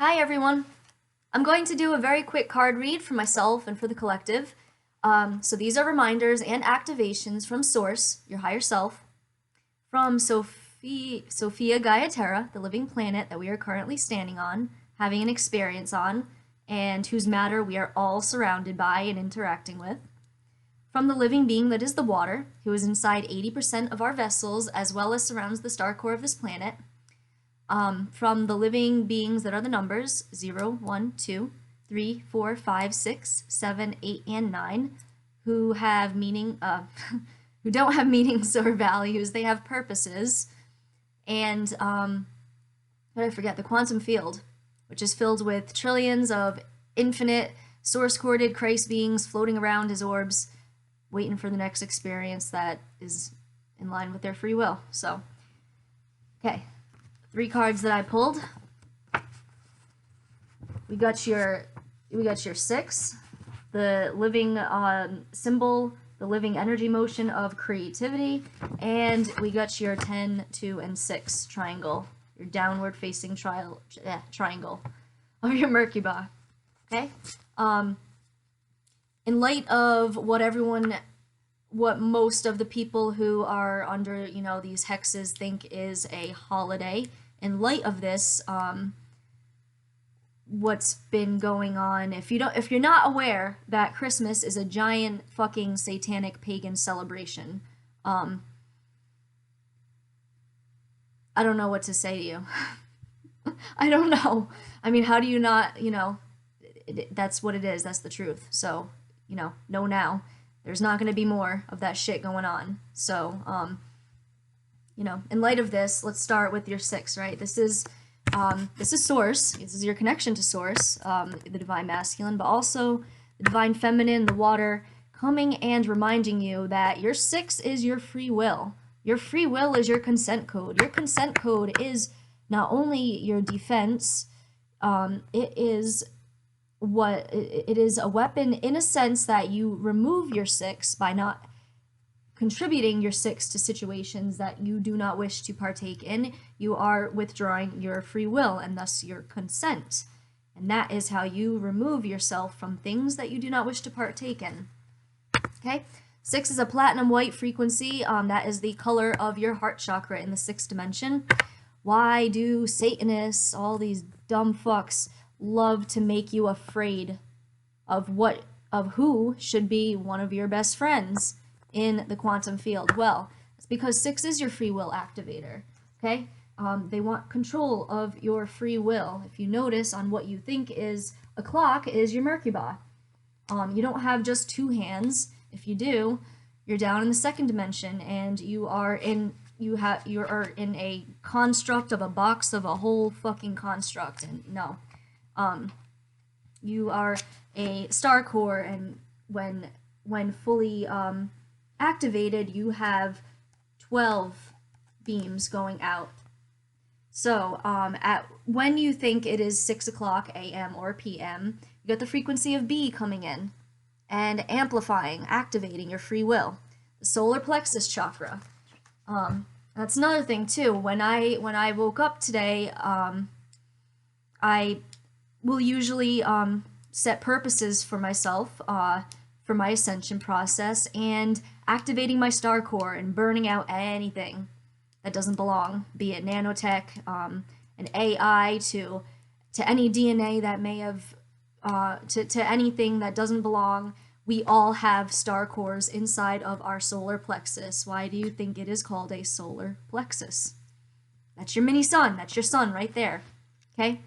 Hi everyone. I'm going to do a very quick card read for myself and for the collective. So these are reminders and activations from Source, your higher self, from Sophia Gaia Terra, the living planet that we are currently standing on, having an experience on, and whose matter we are all surrounded by and interacting with. From the living being that is the water, who is inside 80% of our vessels as well as surrounds the star core of this planet. From the living beings that are the numbers 0, 1, 2, 3, 4, 5, 6, 7, 8, and 9, who have meaning, who don't have meanings or values, they have purposes. And what did I forget? The quantum field, which is filled with trillions of infinite source-corded Christ beings floating around as orbs, waiting for the next experience that is in line with their free will. So, okay. 3 cards that I pulled. We got your 6, the living symbol, the living energy motion of creativity, and we got your 10, 2, and 6 triangle, your downward facing triangle of your Merkaba. Okay? In light of what most of the people who are under, these hexes think is a holiday, in light of this, what's been going on, if you're not aware that Christmas is a giant fucking satanic pagan celebration, I don't know what to say to you. I don't know. I mean, how do you not, that's what it is, that's the truth. So, know now. There's not going to be more of that shit going on. So, in light of this, let's start with your 6, right? This is Source. This is your connection to Source, the Divine Masculine, but also the Divine Feminine, the Water, coming and reminding you that your 6 is your free will. Your free will is your consent code. Your consent code is not only your defense, it is a weapon in a sense that you remove your 6 by not contributing your 6 to situations that you do not wish to partake in. You are withdrawing your free will and thus your consent. And that is how you remove yourself from things that you do not wish to partake in. Okay? 6 is a platinum white frequency. That is the color of your heart chakra in the 6th dimension. Why do Satanists, all these dumb fucks, love to make you afraid of who should be one of your best friends in the quantum field? Well, it's because 6 is your free will activator, okay? They want control of your free will. If you notice on what you think is a clock is your Merkaba. You don't have just 2 hands. If you do, you're down in the 2nd dimension and you are in a construct of a box of a whole fucking construct, and no. You are a star core, and when fully activated, you have 12 beams going out. So when you think it is 6 o'clock a.m. or p.m., you get the frequency of B coming in and amplifying, activating your free will. The solar plexus chakra. That's another thing too. When I woke up today, I will usually set purposes for myself for my ascension process, and activating my star core and burning out anything that doesn't belong, be it nanotech, an AI, to any DNA that may have, to anything that doesn't belong. We all have star cores inside of our solar plexus. Why do you think it is called a solar plexus? That's your mini sun. That's your sun right there. Okay?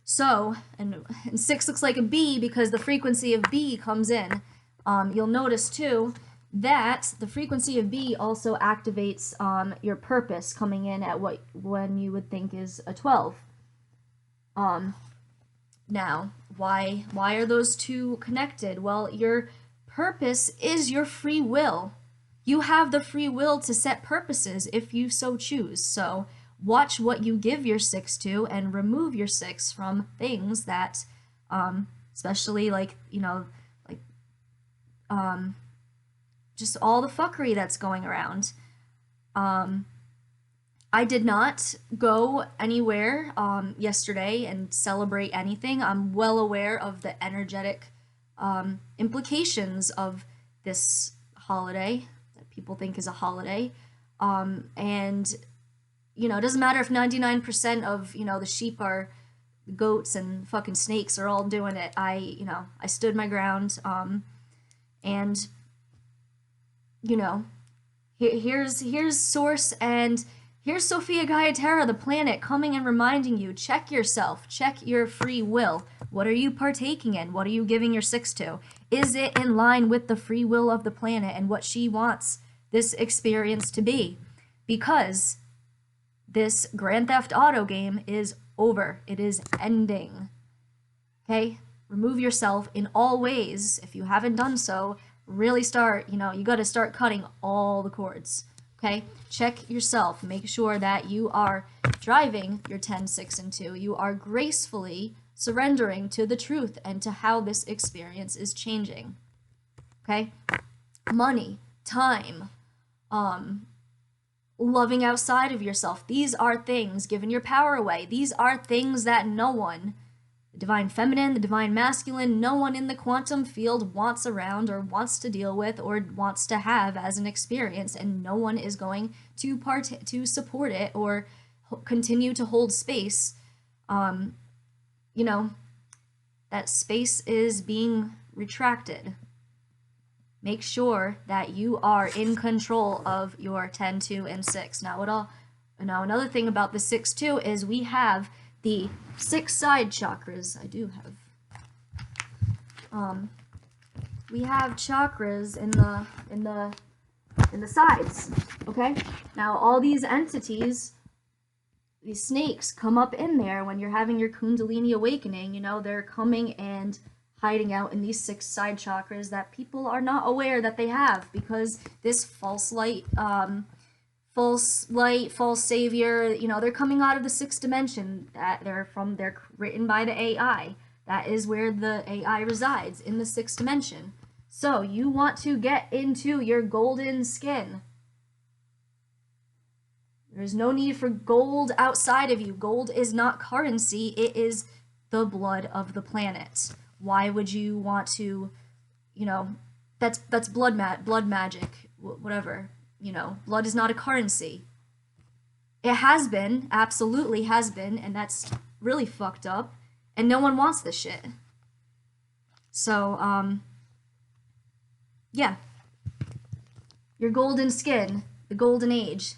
So, and 6 looks like a B because the frequency of B comes in. You'll notice too that the frequency of B also activates your purpose coming in at when you would think is a 12. Now, why are those two connected? Well, your purpose is your free will. You have the free will to set purposes if you so choose. So, watch what you give your 6 to and remove your 6 from things that, especially just all the fuckery that's going around. I did not go anywhere yesterday and celebrate anything. I'm well aware of the energetic implications of this holiday that people think is a holiday. And, you know, it doesn't matter if 99% of, you know, the sheep are goats and fucking snakes are all doing it. I stood my ground. And, you know, here's Source and here's Sophia Gaiatera, the planet, coming and reminding you, check yourself, check your free will. What are you partaking in? What are you giving your 6 to? Is it in line with the free will of the planet and what she wants this experience to be? Because this Grand Theft Auto game is over. It is ending. Okay? Remove yourself in all ways. If you haven't done so, really start, you know, you got to start cutting all the cords. Okay? Check yourself. Make sure that you are driving your 10, 6, and 2. You are gracefully surrendering to the truth and to how this experience is changing. Okay? Money, time, loving outside of yourself. These are things, giving your power away. These are things that no one, the divine feminine, the divine masculine, no one in the quantum field wants around or wants to deal with or wants to have as an experience, and no one is going to support it or continue to hold space. You know, that space is being retracted. Make sure that you are in control of your 10, 2, and 6. Now, another thing about the 6, 2 is we have the 6 side chakras. I do have. We have chakras in the sides. Okay. Now, all these entities, these snakes, come up in there when you're having your Kundalini awakening. You know, they're coming and hiding out in these 6 side chakras that people are not aware that they have, because this false light, false savior, you know, they're coming out of the 6th dimension. That they're written by the AI. That is where the AI resides, in the 6th dimension. So you want to get into your golden skin. There's no need for gold outside of you. Gold is not currency. It is the blood of the planet. Why would you want to, you know, that's blood magic, whatever, you know, blood is not a currency. It has been, absolutely has been, and that's really fucked up, and no one wants this shit. So, yeah. Your golden skin, the golden age,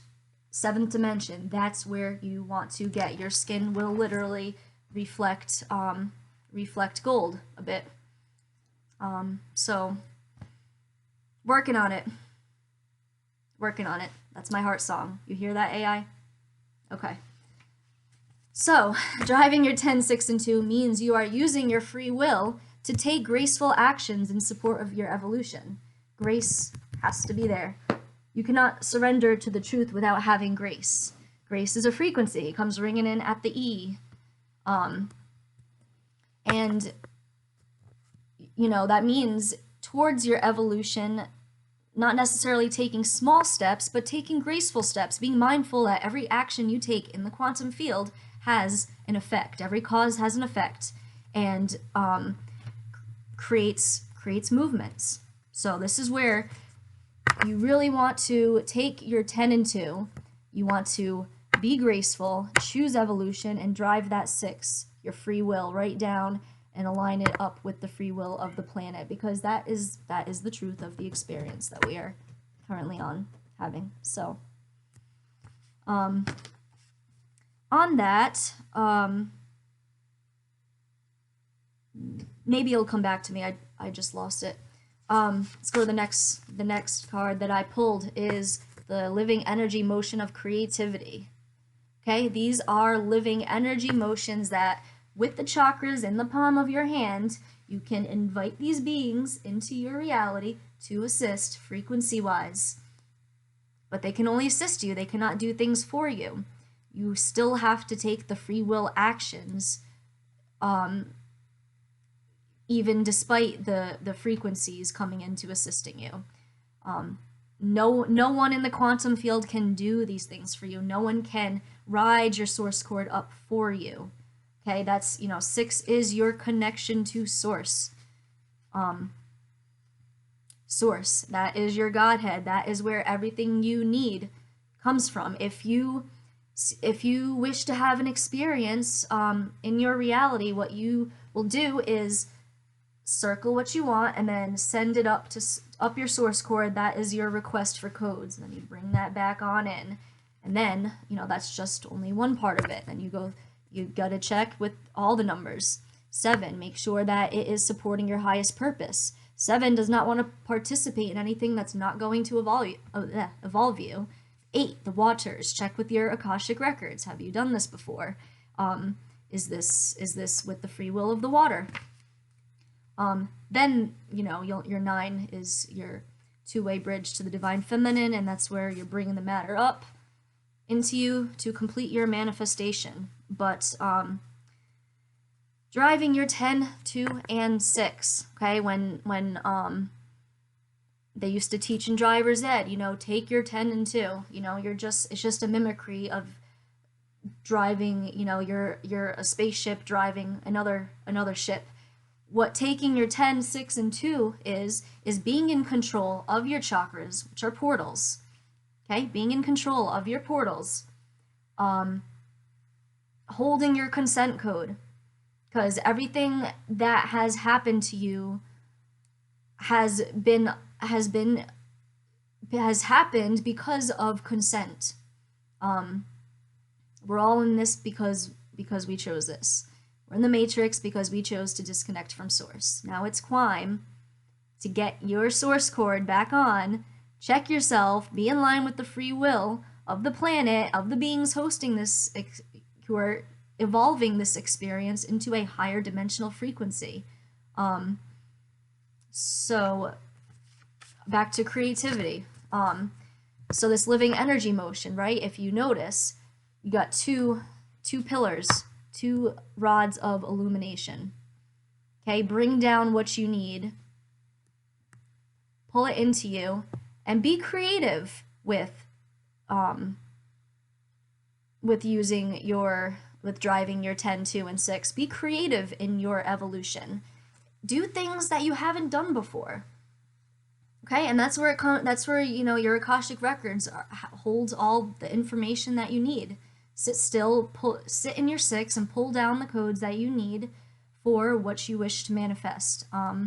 7th dimension, that's where you want to get. Your skin will literally reflect gold a bit. So working on it. That's my heart song. You hear that, AI? Okay. So driving your 10, 6, and 2 means you are using your free will to take graceful actions in support of your evolution. Grace has to be there. You cannot surrender to the truth without having grace. Grace is a frequency. It comes ringing in at the E. And, you know, that means towards your evolution, not necessarily taking small steps, but taking graceful steps, being mindful that every action you take in the quantum field has an effect. Every cause has an effect, and creates movements. So this is where you really want to take your 10 and 2. You want to be graceful, choose evolution, and drive that 6, your free will, right down and align it up with the free will of the planet, because that is the truth of the experience that we are currently having. So, on that, maybe it'll come back to me. I just lost it. Let's go to the next card that I pulled is the living energy motion of creativity. Okay, these are living energy motions that, with the chakras in the palm of your hand, you can invite these beings into your reality to assist frequency-wise. But they can only assist you. They cannot do things for you. You still have to take the free will actions, even despite the frequencies coming into assisting you. No one in the quantum field can do these things for you. No one can ride your source cord up for you. Okay, that's, 6 is your connection to source. Source, that is your Godhead. That is where everything you need comes from. If you wish to have an experience in your reality, what you will do is circle what you want and then send it up your source cord. That is your request for codes. And then you bring that back on in. And then, that's just only one part of it. Then you gotta check with all the numbers. 7, make sure that it is supporting your highest purpose. 7 does not want to participate in anything that's not going to evolve you. 8, the waters. Check with your Akashic records. Have you done this before? Is this with the free will of the water? Then, your 9 is your two-way bridge to the divine feminine, and that's where you're bringing the matter up into you to complete your manifestation. But driving your 10, 2, and 6, okay, when they used to teach in driver's ed, take your 10 and 2, it's just a mimicry of driving, you're a spaceship driving another ship. What taking your 10, 6, and 2 is being in control of your chakras, which are portals. Okay, being in control of your portals. Holding your consent code. Because everything that has happened to you has happened because of consent. We're all in this because we chose this. We're in the matrix because we chose to disconnect from source. Now it's time to get your source cord back on, check yourself, be in line with the free will of the planet, of the beings hosting this, who are evolving this experience into a higher dimensional frequency. So back to creativity. So this living energy motion, right? If you notice, you got two pillars, 2 rods of illumination. Okay, bring down what you need, pull it into you, and be creative with driving your 10, 2, and 6. Be creative in your evolution. Do things that you haven't done before. Okay, and that's where your Akashic records holds all the information that you need. Sit still, sit in your 6 and pull down the codes that you need for what you wish to manifest. Yeah,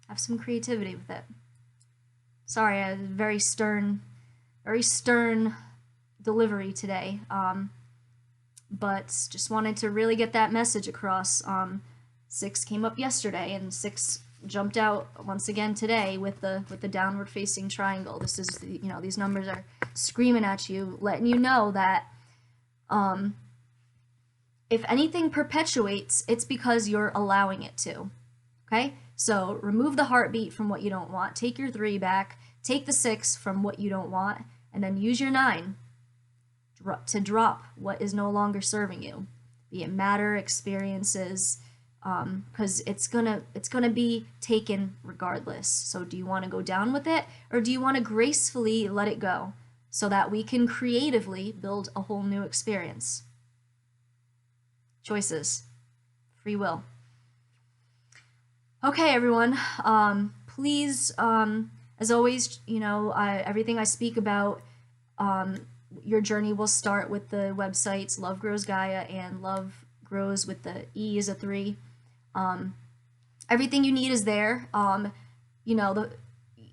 have some creativity with it. Sorry, I had a very stern delivery today. But just wanted to really get that message across. 6 came up yesterday, and 6 jumped out once again today with the downward facing triangle. This is these numbers are screaming at you, letting you know that if anything perpetuates, it's because you're allowing it to. Okay, so remove the heartbeat from what you don't want, take your 3 back, take the 6 from what you don't want, and then use your 9 to drop what is no longer serving you, be it matter, experiences, because it's gonna be taken regardless. So do you want to go down with it, or do you want to gracefully let it go so that we can creatively build a whole new experience? Choices, free will. Okay, everyone, please, as always, everything I speak about, your journey will start with the websites Love Grows Gaia and Love Grows with the E is a 3. Everything you need is there.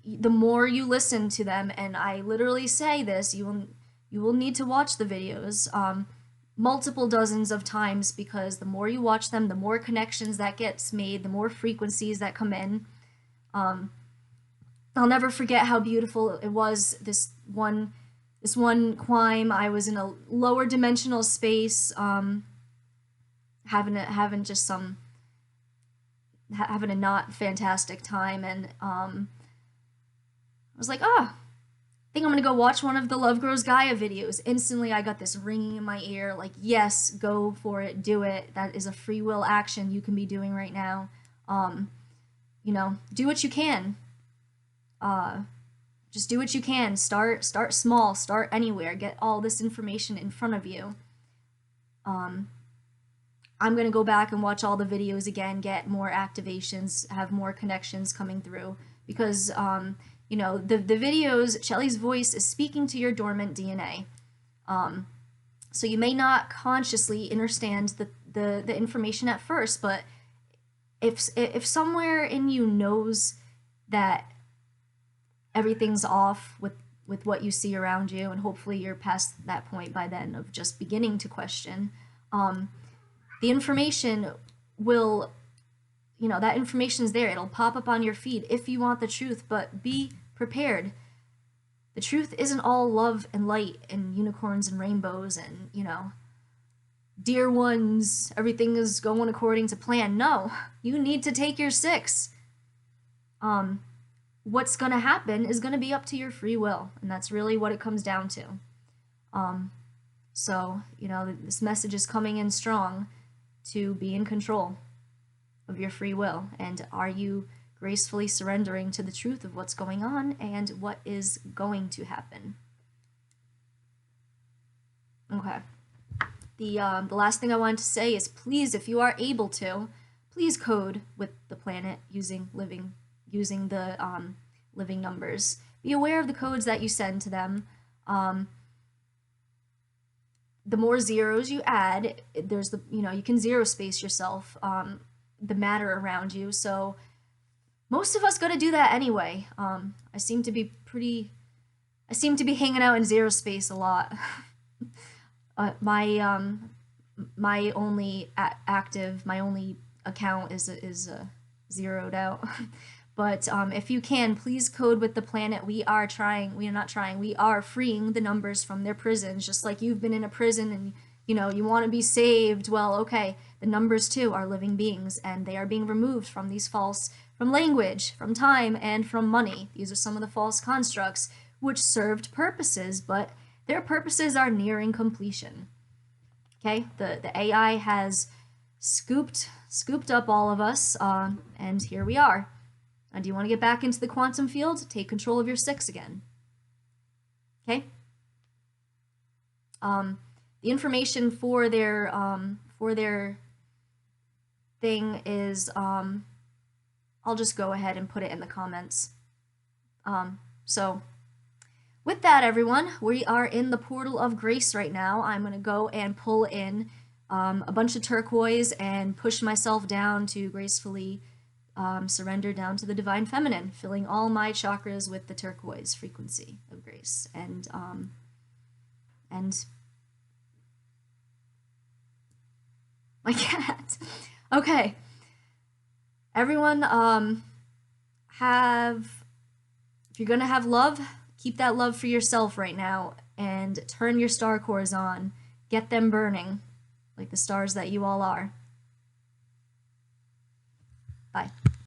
The more you listen to them, and I literally say this, you will need to watch the videos multiple dozens of times, because the more you watch them, the more connections that gets made, the more frequencies that come in. I'll never forget how beautiful it was this one climb. I was in a lower dimensional space, having a not fantastic time, and I was like, I think I'm gonna go watch one of the Love Grows Gaia videos. Instantly I got this ringing in my ear, like, yes, go for it, do it. That is a free will action you can be doing right now. do what you can. Just do what you can. Start small. Start anywhere. Get all this information in front of you. I'm gonna go back and watch all the videos again, get more activations, have more connections coming through, because the videos, Shelly's voice is speaking to your dormant DNA. So you may not consciously understand the information at first, but if somewhere in you knows that everything's off with what you see around you, and hopefully you're past that point by then of just beginning to question, the information will, that information's there. It'll pop up on your feed if you want the truth, but be prepared. The truth isn't all love and light and unicorns and rainbows and, dear ones, everything is going according to plan. No, you need to take your 6. What's going to happen is going to be up to your free will, and that's really what it comes down to. So, this message is coming in strong to be in control of your free will. And are you gracefully surrendering to the truth of what's going on and what is going to happen? Okay. The last thing I wanted to say is, please, if you are able to, please code with the planet using the living numbers. Be aware of the codes that you send to them. The more zeros you add, there's you can zero space yourself, the matter around you. So most of us got to do that anyway. I seem to be hanging out in zero space a lot. My only account is zeroed out. But if you can, please code with the planet. We are freeing the numbers from their prisons, just like you've been in a prison and you want to be saved. Well, okay, the numbers too are living beings, and they are being removed from from language, from time, and from money. These are some of the false constructs which served purposes, but their purposes are nearing completion. Okay, the AI has scooped up all of us, and here we are. Do you want to get back into the quantum field? Take control of your 6 again. Okay? The information for their thing is, I'll just go ahead and put it in the comments. So with that, everyone, we are in the portal of grace right now. I'm going to go and pull in a bunch of turquoise and push myself down to gracefully surrender down to the divine feminine, filling all my chakras with the turquoise frequency of grace. And my cat. Okay. Everyone, if you're gonna have love, keep that love for yourself right now, and turn your star cores on. Get them burning, like the stars that you all are. Bye.